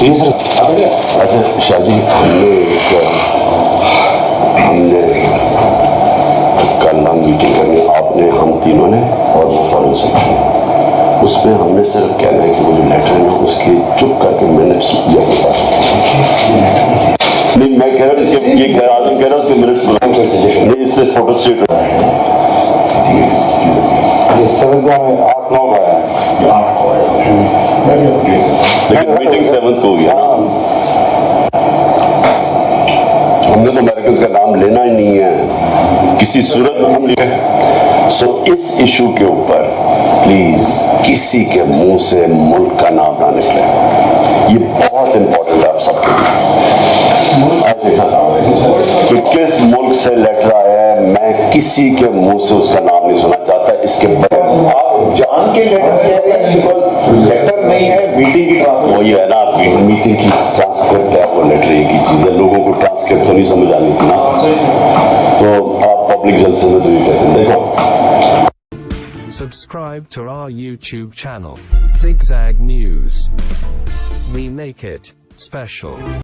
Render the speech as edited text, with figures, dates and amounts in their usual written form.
ठीक है सर। अच्छा शाह जी, हमने कल मीटिंग करनी, आपने, हम तीनों ने और वो फॉरेन सेक्रेटरी, उसमें हमने सिर्फ कहना है कि वो जो लेटर है ना उसके चुप करके मिनट्स लिया अपने पास। नहीं मैं कह रहा इसके ये आजम कह रहा उसके मिनट्स बनाओ नहीं, इससे फोटो स्टेट ये 7 को 8-9 का है, लेकिन मीटिंग 7 को होगी। हमने तो अमेरिकन का नाम लेना ही नहीं है किसी सूरत में, हम लिखे। सो इस इशू के ऊपर प्लीज किसी के मुंह से मुल्क का नाम ना निकले, ये बहुत इंपॉर्टेंट है आप सबके लिए। कि किस मुल्क से लेटर आया है, मैं किसी के मुंह से उसका नाम नहीं सुनना चाहता। इसके बगैर आप जान के लेटर कह रहे हैं, बिकॉज लेटर नहीं है, मीटिंग की ट्रांसक्रिप्ट। वही है ना, मीटिंग की ट्रांसक्रिप्ट है, वो लेटर एक ही चीज है। लोगों को ट्रांसक्रिप्ट तो नहीं समझ आनी थी ना, तो आप पब्लिक जलसे में तो ये कहते हैं। देखो, subscribe to our YouTube channel, Zigzag News. We make it special.